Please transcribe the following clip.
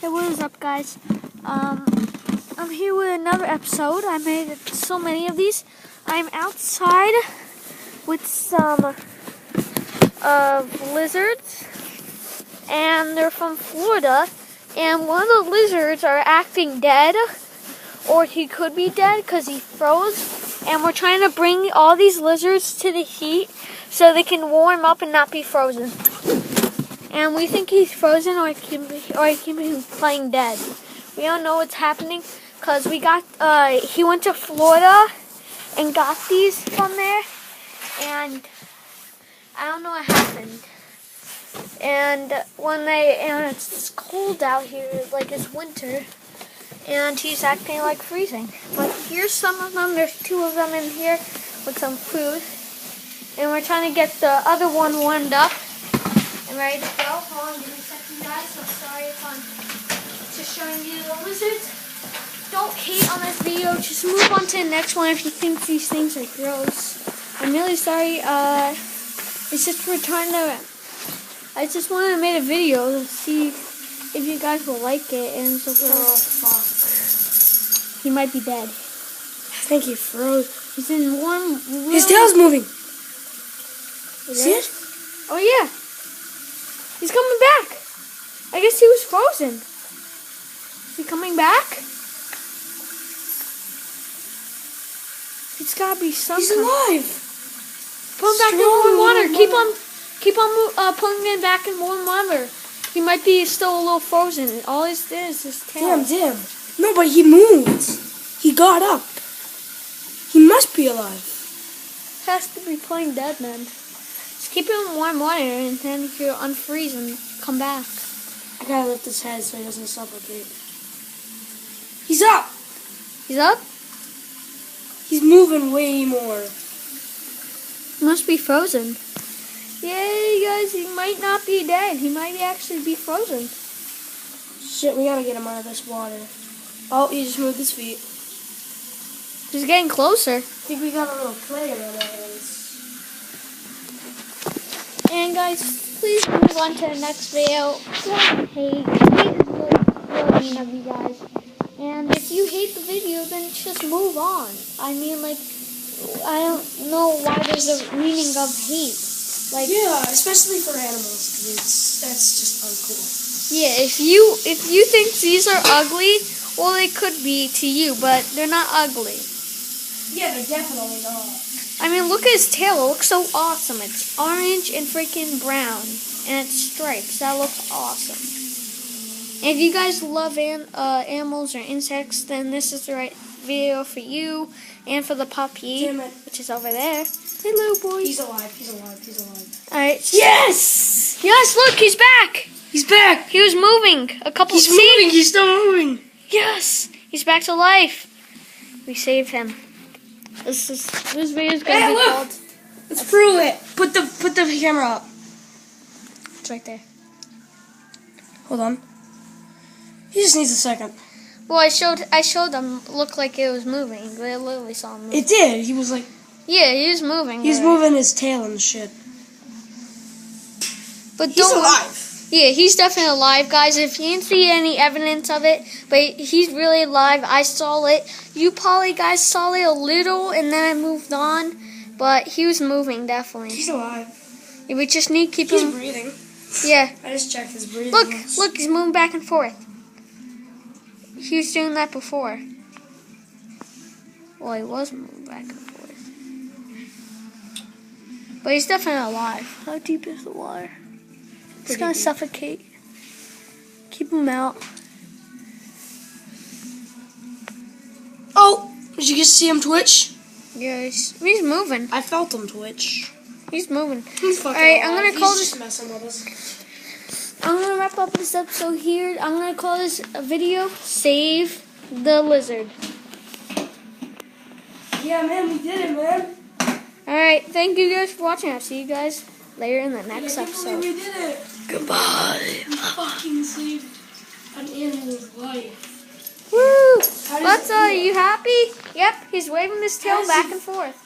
Hey, what is up, guys? I'm here with another episode. I made so many of these. I'm outside with some lizards, and they're from Florida. And one of the lizards are acting dead, or he could be dead because he froze. And we're trying to bring all these lizards to the heat so they can warm up and not be frozen. And we think he's frozen, or he can be playing dead. We don't know what's happening because we got he went to Florida and got these from there, and I don't know what happened. And and it's cold out here, like it's winter, and he's acting like freezing. But here's some of them. There's 2 of them in here with some food, and we're trying to get the other one warmed up and ready to go. Hold on, give me a second, guys. So sorry if I'm just showing you the lizards. Don't hate on this video. Just move on to the next one if you think these things are gross. I'm really sorry. It's just we're trying to. I just wanted to make a video to see if you guys will like it. And so fuck, he might be dead. I think he froze. He's in warm. His tail's moving. See it? Oh yeah. He's coming back. I guess he was frozen. Is he coming back? It's gotta be some. He's alive. Put him back in warm water. Keep on putting him back in warm water. He might be still a little frozen. All he's did is his tail. Damn. No, but he moved. He got up. He must be alive. Has to be playing dead, man. Just keep him in warm water, and then if you unfreeze and come back. I gotta lift his head so he doesn't suffocate. He's up. He's up? He's moving way more. He must be frozen. Yay, guys, he might not be dead. He might actually be frozen. Shit, we gotta get him out of this water. Oh, he just moved his feet. He's getting closer. I think we got a little play in our hands. And guys, please move on to the next video. Don't hate. Hate is really mean of you guys. And if you hate the video, then just move on. I mean, like, I don't know why there's a meaning of hate. Like, yeah, especially for animals, because that's just uncool. Yeah, if you think these are ugly, well, they could be to you, but they're not ugly. Yeah, they're definitely not. I mean, look at his tail. It looks so awesome. It's orange and freaking brown, and it's stripes. That looks awesome. And if you guys love animals or insects, then this is the right video for you and for the puppy, which is over there. Hello, boy. He's alive. Alright. Yes! Yes, look, he's back. He's back. He was moving. He's moving. He's still moving. Yes, he's back to life. We saved him. This video is gonna be called. Let's prove it. Put the camera up. It's right there. Hold on. He just needs a second. Well, I showed him. Looked like it was moving, but I literally saw him move. It did. He was like. Yeah, he was moving. He's moving his tail and shit. But he's alive. Yeah, he's definitely alive, guys. If you didn't see any evidence of it, but he's really alive. I saw it. You probably guys saw it a little, and then I moved on. But he was moving, definitely. He's alive. Yeah, we just need to keep him. He's breathing. Yeah. I just checked his breathing. Look, he's moving back and forth. He was doing that before. Well, he was moving back and forth. But he's definitely alive. How deep is the water? It's gonna suffocate. Keep him out. Oh! Did you just see him twitch? Yeah, he's moving. I felt him twitch. He's moving. He's fucking Alright, alive. I'm gonna call He's this. just messing with us. I'm gonna wrap up this episode here. I'm gonna call this video "Save the Lizard." Yeah, man, we did it, man. Alright, thank you guys for watching. I'll see you guys later in the next episode. We did it. Goodbye. We fucking saved an animal's life. Woo! Are you happy? Yep, he's waving his tail back and forth.